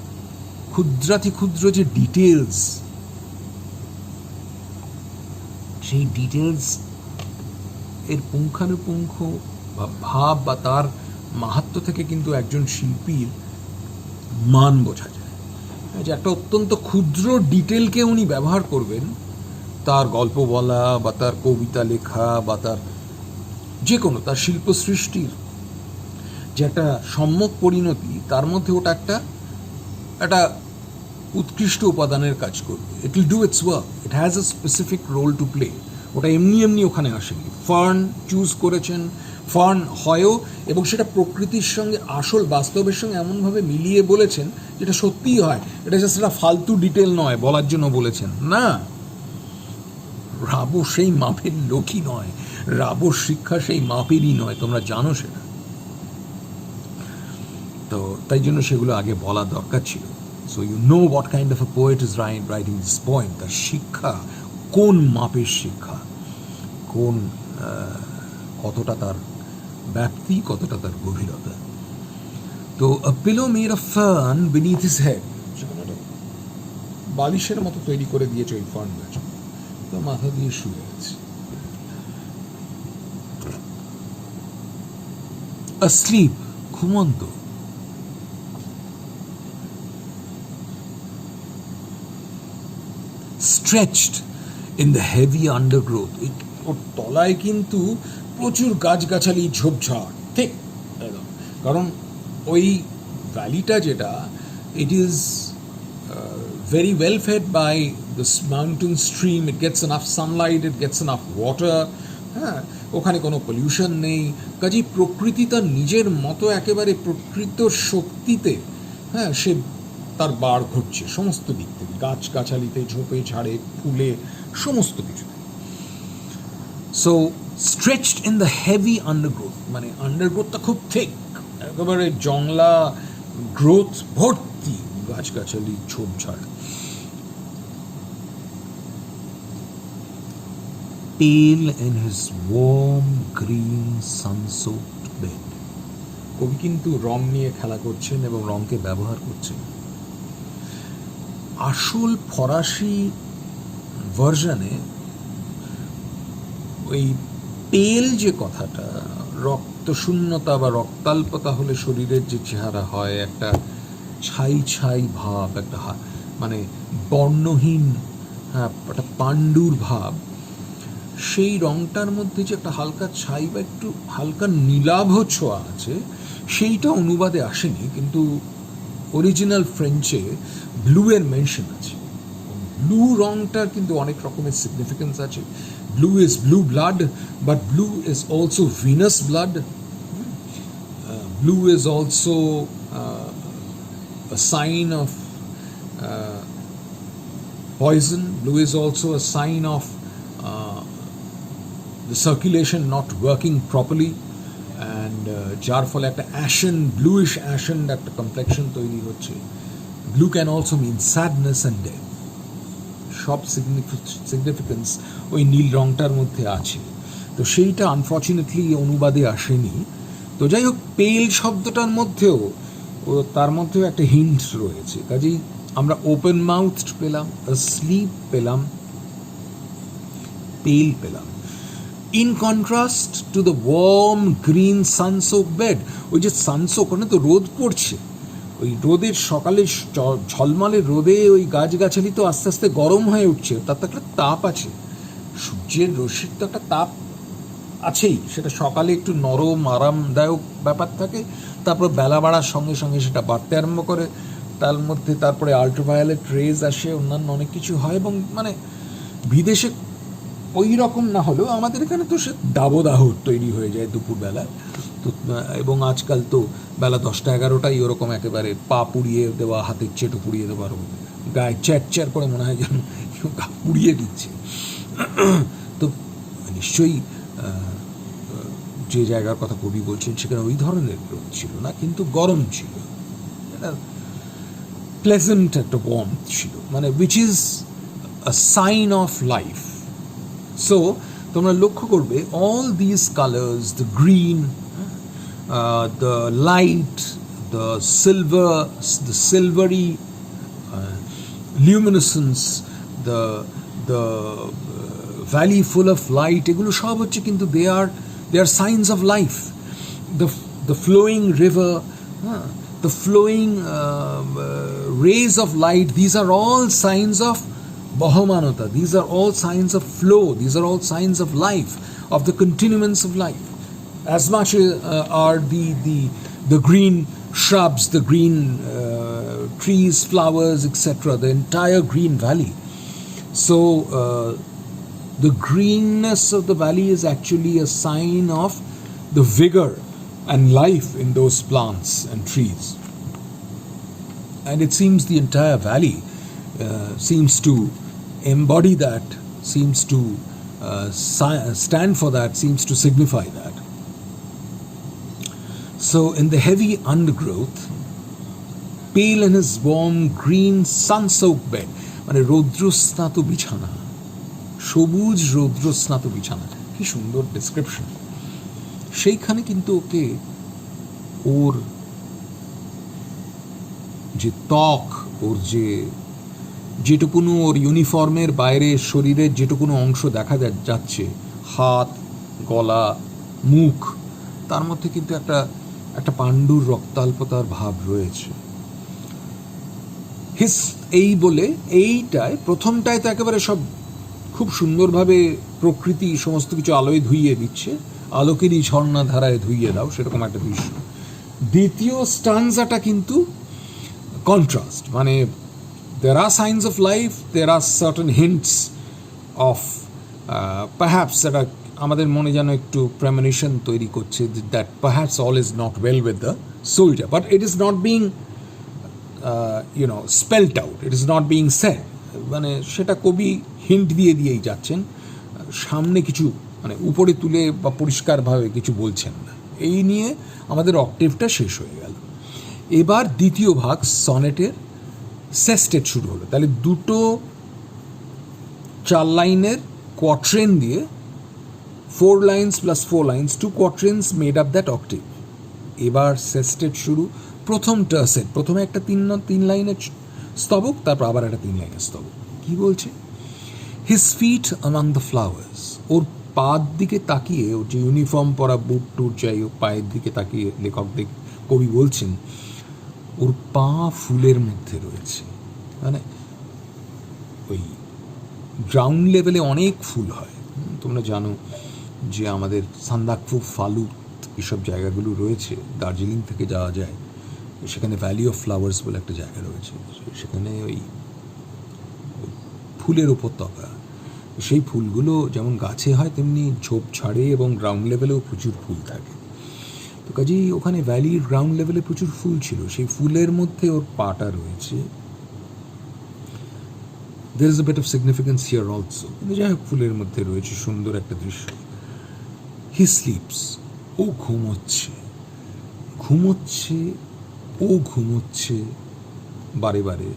ক্ষুদ্রাতি ক্ষুদ্র যে ডিটেলস, সেই ডিটেলস এর পুঙ্খানুপুঙ্খ বা ভাব বা তার মাহাত্ম্য থেকে কিন্তু একজন শিল্পীর মান বোঝা যায়। যে একটা অত্যন্ত ক্ষুদ্র ডিটেলকে উনি ব্যবহার করবেন তার গল্প বলা বা তার কবিতা লেখা বা তার যে কোনো তার শিল্প সৃষ্টির যে একটা সম্যক পরিণতি, তার মধ্যে ওটা একটা একটা উৎকৃষ্ট উপাদানের কাজ করবে। It will do its work, it has a specific role to play. ওটা এমনি এমনি ওখানে আসেনি। ফার্ন চুজ করেছেন, ফার্ন হয়ও, এবং সেটা প্রকৃতির সঙ্গে আসল বাস্তবের সঙ্গে এমনভাবে মিলিয়ে বলেছেন যেটা সত্যিই হয়। এটা জাস্ট একটা ফালতু ডিটেল নয় বলার জন্য বলেছেন না। রাবো সেই মাপের লোকই নয়, রাবোর শিক্ষা সেই মাপেরই নয়, তোমরা জানো সেটা। তো তাই জন্য সেগুলো আগে বলা দরকার ছিল। So you know what kind of a poet is writing this poem. তার শিক্ষা কোন মাপের শিক্ষা, কোন কতটা তার ব্যাপ্তি, কতটা তার গভীরতা। তো a pillow made of fern beneath his head, সেখানে বালিশের মতো তৈরি করে দিয়েছে ওই ফার্ন গাছ, তো মাথা দিয়ে শুয়ে আছে। asleep, ঘুমন্ত। stretched in the heavy undergrowth, ওর তলায় কিন্তু প্রচুর গাছগাছালি, ঝোপঝাড়, ঠিক একদম। কারণ ওই ভ্যালিটা যেটা, it is very well fed by this mountain stream, it gets enough sunlight, it gets enough water, হ্যাঁ, ওখানে কোনো পলিউশন নেই, কাজেই প্রকৃতি তার নিজের মতো একেবারে প্রকৃত শক্তিতে, হ্যাঁ, সে তার বার ঘটছে সমস্ত দিক থেকে, গাছগাছালিতে, ঝোপে ঝাড়ে, ফুলে, সমস্ত কিছুতে। So stretched in the heavy undergrowth, মানে আন্ডারগ্রোথটা খুব ঠিক, একেবারে জংলা গ্রোথ ভর্তি, গাছগাছালি, ঝোপঝাড়। Pale in his warm green sun-soaked bed, কবি কিন্তু রং নিয়ে খেলা করছেন এবং রংকে ব্যবহার করছেন। আসল ফরাসি ভার্সনে ওই পেল যে কথাটা, রক্তশূন্যতা বা রক্তাল্পতা হলে শরীরের যে চেহারা হয়, একটা ছাই ছাই ভাব, একটা মানে বর্ণহীন, হ্যাঁ, একটা পাণ্ডুর ভাব, সেই রংটার মধ্যে যে একটা হালকা ছাই বা একটু হালকা নীলাভ ছোঁয়া আছে, সেইটা অনুবাদে আসেনি, কিন্তু অরিজিনাল ফ্রেঞ্চে ব্লু এর মেনশন আছে। ব্লু রংটার কিন্তু অনেক রকমের সিগনিফিকেন্স আছে। Blue is blue blood, but blue is also Venus blood. Blue is also a sign of poison. Blue is also a sign of the circulation not working properly, and যার ফলে একটা অ্যাশন, bluish অ্যাশন একটা complexion তৈরি হচ্ছে। Blue can also mean sadness and death. সব significance ওই নীল রংটার মধ্যে আছে। তো সেইটা আনফর্চুনেটলি অনুবাদে আসেনি। তো যাই হোক, পেল শব্দটার মধ্যেও তার মধ্যেও একটা হিন্ট রয়েছে। কাজেই আমরা ওপেন মাউথড পেলাম, স্লিপ পেলাম, পেল পেলাম। In contrast to the warm green sunsoak bed, ওই যে সানসোক, ওখানে তো রোদ পড়ছে, ওই রোদের সকালে ঝলমলে রোদে ওই গাছগাছালি তো আস্তে আস্তে গরম হয়ে উঠছে, তার তো একটা তাপ আছে, সূর্যের রশ্মির তো একটা তাপ আছেই, সেটা সকালে একটু নরম আরামদায়ক ব্যাপার থাকে, তারপর বেলা বাড়ার সঙ্গে সঙ্গে সেটা বাড়তে আরম্ভ করে, তার মধ্যে তারপরে আল্ট্রাভায়োলেট রেজ আসে, অন্যান্য অনেক কিছু হয়, এবং মানে বিদেশে ওই রকম না হলেও আমাদের এখানে তো সে দাবদাহ তৈরি হয়ে যায় দুপুরবেলায়। তো এবং আজকাল তো বেলা 10টা 11টাই ওরকম একেবারে পা পুড়িয়ে দেওয়া, হাতের চেটো পুড়িয়ে দেওয়ার, গায়ে চ্যাট করে মনে হয় যেন গা পুড়িয়ে দিচ্ছে। তো নিশ্চয়ই যে জায়গার কথা কবি বলছেন সেখানে ওই ধরনের রোদ ছিল না, কিন্তু গরম ছিল, প্লেজেন্ট একটা ওয়ার্ম ছিল, মানে which is a sign of life. So তোমরা লক্ষ্য করবে all these colors, the green, the light, the silvery luminescence, the valley full of light, এগুলো সব হচ্ছে কিন্তু they are signs of life. The flowing river, the flowing rays of light, these are all signs of Bahamanata. These are all signs of flow. These are all signs of life, of the continuance of life. As much are the green shrubs, the green trees, flowers, etc., the entire green valley. So the greenness of the valley is actually a sign of the vigor and life in those plants and trees. And it seems the entire valley seems to embody that, seems to stand for that, seems to signify that. So in the heavy undergrowth, pale in his warm green sunsoak bed, মানে রৌদ্রস্নাত বিছানা, সবুজ রৌদ্রস্নাত বিছানা, কি সুন্দর description. সেইখানে কিন্তু ওকে ওর যে ত্বক, ওর যেটুকুনো ওর ইউনিফর্মের বাইরে শরীরের যেটুকুনো অংশ দেখা যাচ্ছে, হাত, গলা, মুখ, তার মধ্যে কিন্তু একটা পাণ্ডুর রক্তাল্পতার ভাব রয়েছে। এই বলে এইটায় প্রথমটায় তো একেবারে সব খুব সুন্দরভাবে প্রকৃতি সমস্ত কিছু আলোয় ধুইয়ে দিচ্ছে, আলোকেরই ঝর্ণা ধারায় ধুইয়ে দাও, সেরকম একটা দৃশ্য। দ্বিতীয় স্টানজাটা কিন্তু কন্ট্রাস্ট, মানে there are signs of life, there are certain hints of perhaps that are আমাদের মনে যেন একটু প্রেমনিশন তৈরি করছে that perhaps all is not well with the soldier, but it is not being spelled out, it is not being said, মানে সেটা কবি hint দিয়েই যাচ্ছেন, সামনে কিছু মানে উপরে তুলে বা পরিষ্কারভাবে কিছু বলছেন না। এই নিয়ে আমাদের অক্টেভটা শেষ হয়ে গেল। এবার দ্বিতীয় ভাগ সনেটের সেস্টেট শুরু হলো। তাহলে দুটো 4 লাইনের কোয়াট্রেন দিয়ে 4 lines plus 4 lines, 2 quatrains made up that octave. এবার সেস্টেট শুরু। প্রথম টার্সেট, প্রথমে একটা 3 লাইনের স্তবক, তারপর আবার একটা 3 লাইনের স্তবক। কি বলছে? His feet among the flowers, ওর পার দিকে তাকিয়ে, ওর যে ইউনিফর্ম পরা বুট টুট যাই হোক, পায়ের দিকে তাকিয়ে কবি বলছেন ওর পা ফুলের মধ্যে রয়েছে। মানে ওই গ্রাউন্ড লেভেলে অনেক ফুল হয়, তোমরা জানো যে আমাদের সান্দাকফু, ফালুত এসব জায়গাগুলো রয়েছে, দার্জিলিং থেকে যাওয়া যায়, সেখানে ভ্যালি অফ ফ্লাওয়ার্স বলে একটা জায়গা রয়েছে, সেখানে ওই ফুলের উপত্যকা, সেই ফুলগুলো যেমন গাছে হয় তেমনি ঝোপ ছাড়ে এবং গ্রাউন্ড লেভেলেও প্রচুর ফুল থাকে। তো কাজেই ওখানে ভ্যালির গ্রাউন্ড লেভেলে প্রচুর ফুল ছিল, সেই ফুলের মধ্যে ওর পাটা রয়েছে। there is a bit of significance here also, যাই হোক ফুলের মধ্যে রয়েছে, সুন্দর একটা দৃশ্য। he sleeps, ও ঘুমোচ্ছে বারে বারে,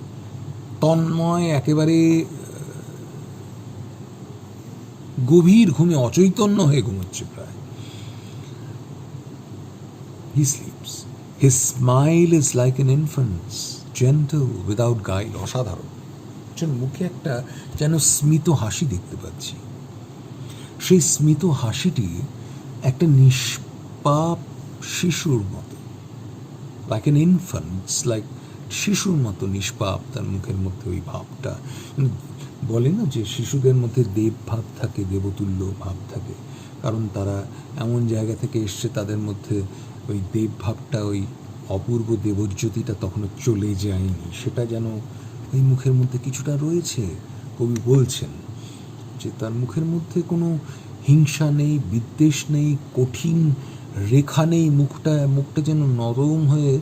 তন্ময় একেবারে গভীর ঘুমে, অচৈতন্য হয়ে ঘুমোচ্ছে প্রায়। he sleeps, his smile is like an infant's, gentle without guile, অসাধারণ। মুখে একটা যেন স্মিত হাসি দেখতে পাচ্ছি, সেই স্মিত হাসিটি একটা নিষ্পাপ শিশুর মতো, লাইক এন ইনফ্যান্টস, লাইক শিশুর মতো নিষ্পাপ তার মুখের মধ্যে ওই ভাবটা। বলে না যে শিশুদের মধ্যে দেব ভাব থাকে, দেবতুল্য ভাব থাকে, কারণ তারা এমন জায়গা থেকে এসছে, তাদের মধ্যে ওই দেব ভাবটা, ওই অপূর্ব দেবজ্যোতিটা তখনও চলে যায়নি, সেটা যেন ওই মুখের মধ্যে কিছুটা রয়েছে। কবি বলছেন যে তার মুখের মধ্যে কোনো হিংসা নেই, বিদ্বেষ নেই, কঠিন রেখা নেই, মুখটা যেন নরম হয়ে,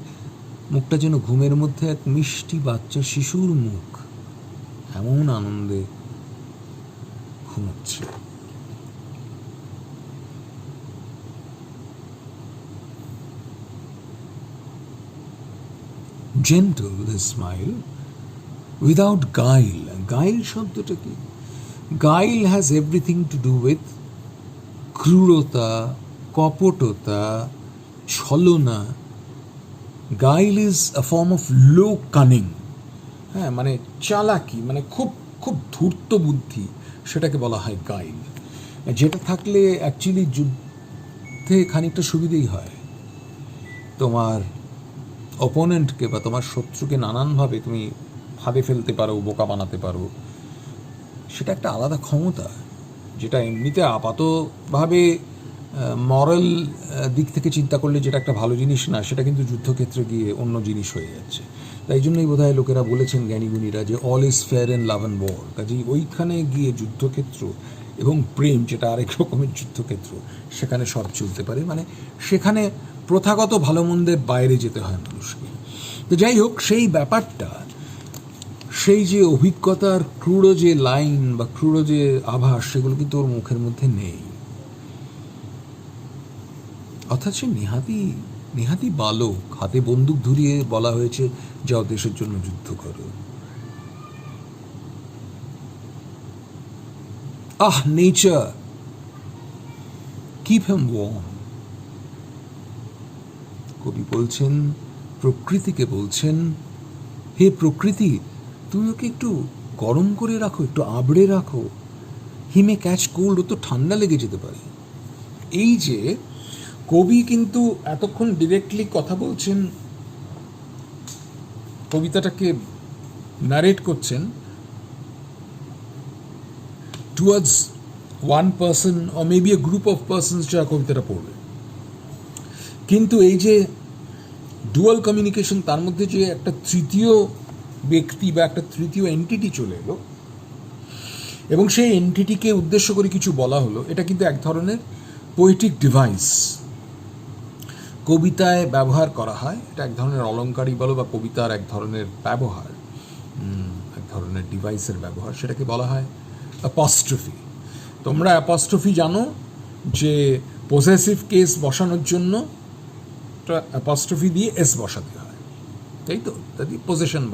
মুখটা যেন ঘুমের মধ্যে এক মিষ্টি বাচ্চা শিশুর মুখ, এমন আনন্দে ঘুমোচ্ছে। Gentle his smile, without guile. Guile শব্দটা কি? Guile has everything to do with ক্রূরতা, কপটতা, ছলনা। Guile is a form of low cunning, হ্যাঁ, মানে চালাকি, মানে খুব খুব ধূর্ত বুদ্ধি, সেটাকে বলা হয় গাইল। যেটা থাকলে অ্যাকচুয়ালি যুদ্ধে খানিকটা সুবিধেই হয়, তোমার অপোনেন্টকে বা তোমার শত্রুকে নানানভাবে তুমি ফাঁদে ফেলতে পারো, বোকা বানাতে পারো। সেটা একটা আলাদা ক্ষমতা, যেটা এমনিতে আপাতভাবে মরাল দিক থেকে চিন্তা করলে যেটা একটা ভালো জিনিস না, সেটা কিন্তু যুদ্ধক্ষেত্রে গিয়ে অন্য জিনিস হয়ে যাচ্ছে। তাই জন্যই বোধহয় লোকেরা বলেছেন, জ্ঞানীগুণীরা, যে all is fair in love and war. কাজেই ওইখানে গিয়ে যুদ্ধক্ষেত্র এবং প্রেম, যেটা আরেক রকমের যুদ্ধক্ষেত্র, সেখানে সব চলতে পারে। মানে সেখানে প্রথাগত ভালো মন্দের বাইরে যেতে হয় মানুষকে। তো যাই হোক, সেই ব্যাপারটা, সেই যে অভিজ্ঞতার ক্রূর যে লাইন বা ক্রূর যে আভাস, সেগুলো কিন্তু ওর মুখের মধ্যে নেই। অর্থাৎ সে নেহাতি নেহাতি বালক, হাতে বন্দুক ধরিয়ে বলা হয়েছে যাও দেশের জন্য যুদ্ধ করো। Nature, keep him warm. কবি বলছেন, প্রকৃতিকে বলছেন, হে প্রকৃতি, তুমি ওকে একটু গরম করে রাখো, একটু আবড়ে রাখো। হি মে ক্যাচ কোল্ড, ও তো ঠান্ডা লেগে যেতে পারে। এই যে কবি কিন্তু এতক্ষণ ডিরেক্টলি কথা বলছেন, কবিতাটাকে নারেট করছেন towards one person or maybe a group of persons যারা কবিতাটা পড়বে। কিন্তু এই যে ডুয়াল কমিউনিকেশন, তার মধ্যে যে একটা তৃতীয় ব্যক্তি বা একটা তৃতীয় এন্টিটি চলে এলো এবং সেই এন্টিটিকে উদ্দেশ্য করে কিছু বলা হলো, এটা কিন্তু এক ধরনের পোয়েটিক ডিভাইস কবিতায় ব্যবহার করা হয়। এটা এক ধরনের অলংকারই বলো বা কবিতার এক ধরনের ব্যবহার, এক ধরনের ডিভাইসের ব্যবহার, সেটাকে বলা হয় অ্যাপস্ট্রফি। তোমরা অ্যাপস্ট্রফি জানো যে পসেসিভ কেস বসানোর জন্য অ্যাপস্ট্রফি দিয়ে এস বসাতে হয়, তাই তো, তাই পজেশন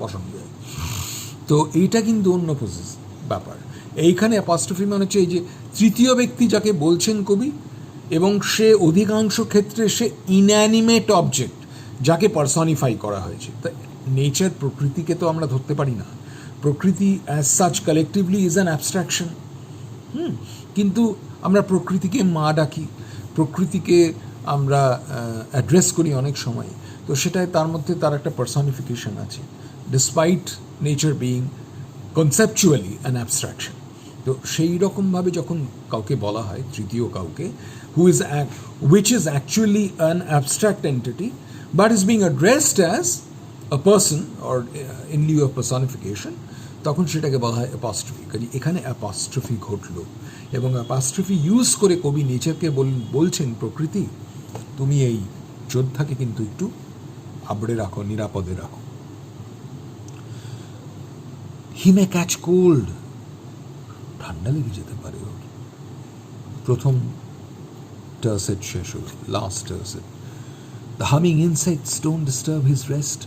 বসানো যায়। তো এইটা কিন্তু অন্য ব্যাপার। এইখানে অ্যাপস্ট্রফি মানে হচ্ছে এই যে তৃতীয় ব্যক্তি যাকে বলছেন কবি, এবং সে অধিকাংশ ক্ষেত্রে সে ইনঅ্যানিমেট অবজেক্ট যাকে পার্সনিফাই করা হয়েছে। তাই নেচার, প্রকৃতিকে তো আমরা ধরতে পারি না। প্রকৃতি as such collectively is an abstraction. কিন্তু আমরা প্রকৃতিকে মা ডাকি, প্রকৃতিকে আমরা অ্যাড্রেস করি অনেক সময়। তো সেটাই, তার মধ্যে তার একটা পার্সনিফিকেশন আছে, despite nature being conceptually an abstraction. তো সেই রকমভাবে যখন কাউকে বলা হয়, তৃতীয় কাউকে, which is actually an abstract entity but is being addressed as a person or in lieu of personification, তখন সেটাকে বলা হয় অ্যাপস্ট্রফি। কাজে এখানে অ্যাপস্ট্রফি ঘটল এবং অ্যাপস্ট্রফি ইউজ করে কবি নেচারকে বলছেন, প্রকৃতি তুমি এই যোদ্ধাকে কিন্তু একটু আবড়ে রাখো, নিরাপদে রাখো। হি মে ক্যাচ কোল্ড, ঠান্ডা লেগে যেতে পারে ওর। প্রথম টার্সেট শেষ হল, last tercet. The humming insects don't disturb his rest.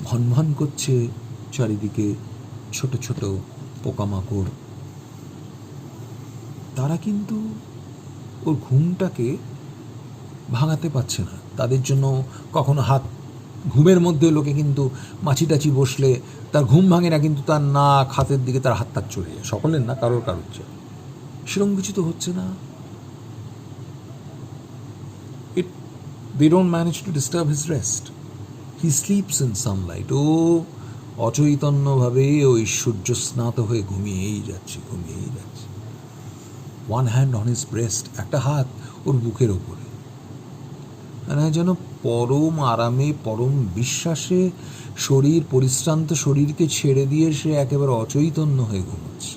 ভনভন করছে চারিদিকে ছোট ছোট পোকামাকড়, তারা কিন্তু ওর ঘুমটাকে ভাঙাতে পারছে না। তাদের জন্য কখনো ঘুমের মধ্যে লোকে কিন্তু মাছি টাছি বসলে তার ঘুম ভাঙে না, কিন্তু তার নাক হাতের দিকে তার হাত চলে যায়, সকলের না, কারোর চেয়ে। সেরকম কিছু তো হচ্ছে না। They don't manage to disturb his rest. He sleeps in sunlight. ও অচৈতন্যভাবে ওই সূর্য স্নাত হয়ে ঘুমিয়েই যাচ্ছে। One hand on his breast, একটা হাত ওর বুকের ওপরে, যেন পরম আরামে, পরম বিশ্বাসে পরিশ্রান্ত শরীরকে ছেড়ে দিয়ে সে একেবারে অচৈতন্য হয়ে ঘুমাচ্ছে।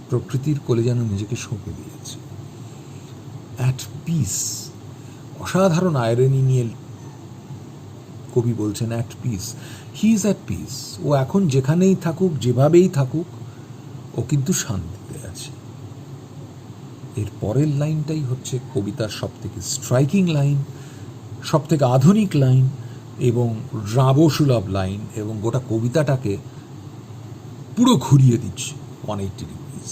প্রকৃতির কোলে যেন নিজেকে সঁপে দিয়েছে। অ্যাট পিস, অসাধারণ আয়রনি নিয়ে কবি বলছেন at peace. He is at peace. ও এখন যেখানেই থাকুক, যেভাবেই থাকুক, ও কিন্তু শান্তিতে আছে। এর পরের লাইনটাই হচ্ছে কবিতার সব থেকে স্ট্রাইকিং লাইন, সব থেকে আধুনিক লাইন এবং রাবসুলভ লাইন, এবং গোটা কবিতাটাকে পুরো ঘুরিয়ে দিচ্ছে 180 degrees.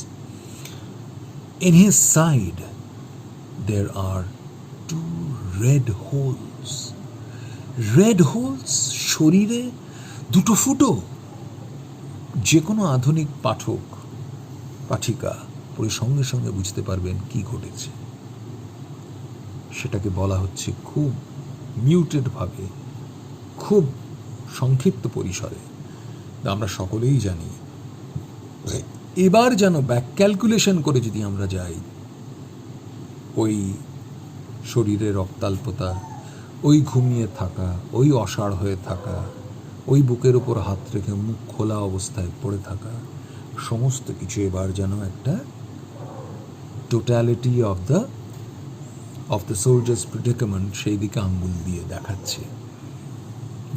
In his side there are 2 red holes. red holes, শরীরে 2 ফুটো। যে কোনো আধুনিক পাঠিকা পড়ে সঙ্গে সঙ্গে বুঝতে পারবেন কি ঘটেছে। সেটাকে বলা হচ্ছে খুব মিউটেডভাবে, খুব সংক্ষিপ্ত পরিসরে, আমরা সকলেই জানি। এবার যেন ব্যাক ক্যালকুলেশন করে যদি আমরা যাই, ওই শরীরে রক্তাল্পতা, ওই ঘুমিয়ে থাকা, ওই অসাড় হয়ে থাকা, ওই বুকের উপর হাত রেখে মুখ খোলা অবস্থায় পড়ে থাকা, সমস্ত কিছু এবার যেন একটা টোটালিটি অফ দ্য সোলজার্স প্রিডিকামেন্ট সেই দিকে আঙ্গুল দিয়ে দেখাচ্ছে।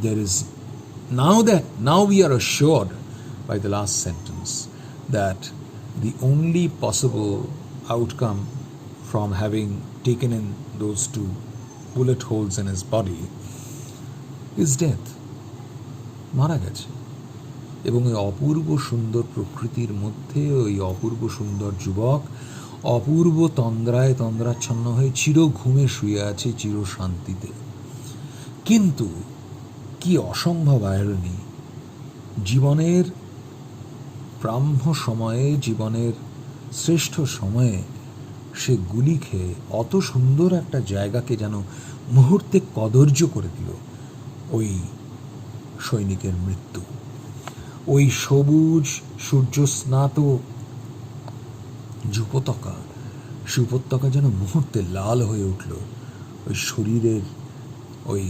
There is now we are assured by the last sentence that the only possible outcome from having taken in those 2 bullet holes in his body is death. মারা গেছে। এবং ওই অপূর্ব সুন্দর প্রকৃতির মধ্যে ওই অপূর্ব সুন্দর যুবক অপূর্ব তন্দ্রায় তন্দ্রাচ্ছন্ন হয়ে চির ঘুমে শুয়ে আছে চির শান্তিতে। কিন্তু কি অসম্ভব আয়রনি, জীবনের ব্রাহ্ম সময়ে, জীবনের শ্রেষ্ঠ সময়ে সে গুলি খেয়ে অত সুন্দর একটা জায়গাকে যেন মুহূর্তে কদর্য করে দিল ওই সৈনিকের মৃত্যু। ওই সবুজ সূর্যস্নাত যে উপত্যকা, সে উপত্যকা যেন মুহূর্তে লাল হয়ে উঠল ওই শরীরের, ওই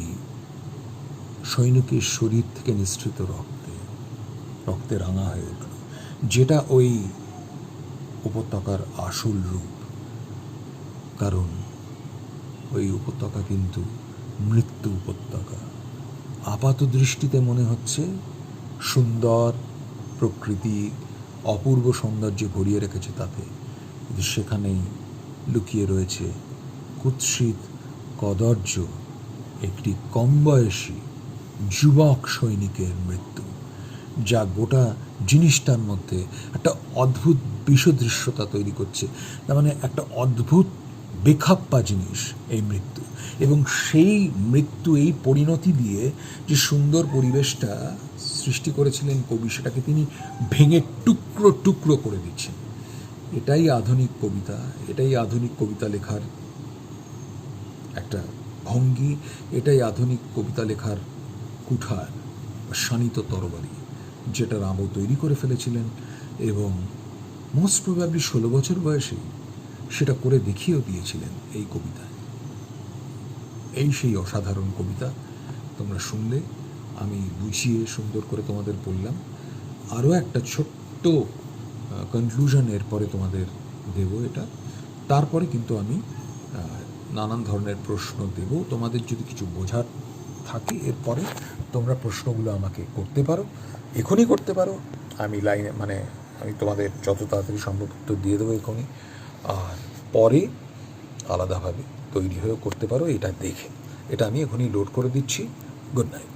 সৈনিকের শরীর থেকে নিঃসৃত রক্তে রাঙা হয়ে উঠল, যেটা ওই উপত্যকার আসল রূপ। কারণ ওই উপত্যকা কিন্তু মৃত্যু উপত্যকা। আপাত দৃষ্টিতে মনে হচ্ছে সুন্দর প্রকৃতি, অপূর্ব সৌন্দর্যে ভরিয়ে রেখেছে তাতে, কিন্তু সেখানেই লুকিয়ে রয়েছে কুৎসিত কদর্য একটি কম বয়সী যুবক সৈনিকের মৃত্যু, যা গোটা জিনিসটার মধ্যে একটা অদ্ভুত বিষদৃশ্যতা তৈরি করছে। তার মানে একটা অদ্ভুত বেখাপ্পা জিনিস এই মৃত্যু। এবং সেই মৃত্যু, এই পরিণতি দিয়ে যে সুন্দর পরিবেশটা সৃষ্টি করেছিলেন কবি, সেটাকে তিনি ভেঙে টুকরো টুকরো করে দিচ্ছেন। এটাই আধুনিক কবিতা, এটাই আধুনিক কবিতা লেখার একটা ভঙ্গি, এটাই আধুনিক কবিতা লেখার কুঠার, শানিত তরবারি, যেটা রামও তৈরি করে ফেলেছিলেন এবং মোস্ট প্রবাবলি 16 বছর বয়সে সেটা করে দেখিয়েও দিয়েছিলেন এই কবিতায়। এই সেই অসাধারণ কবিতা, তোমরা শুনলে, আমি বুঝিয়ে সুন্দর করে তোমাদের বললাম। আরও একটা ছোট্ট কনক্লুশন এরপরে তোমাদের দেব এটা, তারপরে কিন্তু আমি নানান ধরনের প্রশ্ন দেব। তোমাদের যদি কিছু বোঝার থাকে এরপরে তোমরা প্রশ্নগুলো আমাকে করতে পারো, এখনই করতে পারো। আমি লাইনে আমি তোমাদের যত তাড়াতাড়ি সম্ভব উত্তর দিয়ে দেবো এখনই, আর পরে আলাদাভাবে তৈরি হয়েও করতে পারো এটা দেখে। এটা আমি এখনই লোড করে দিচ্ছি। Good night.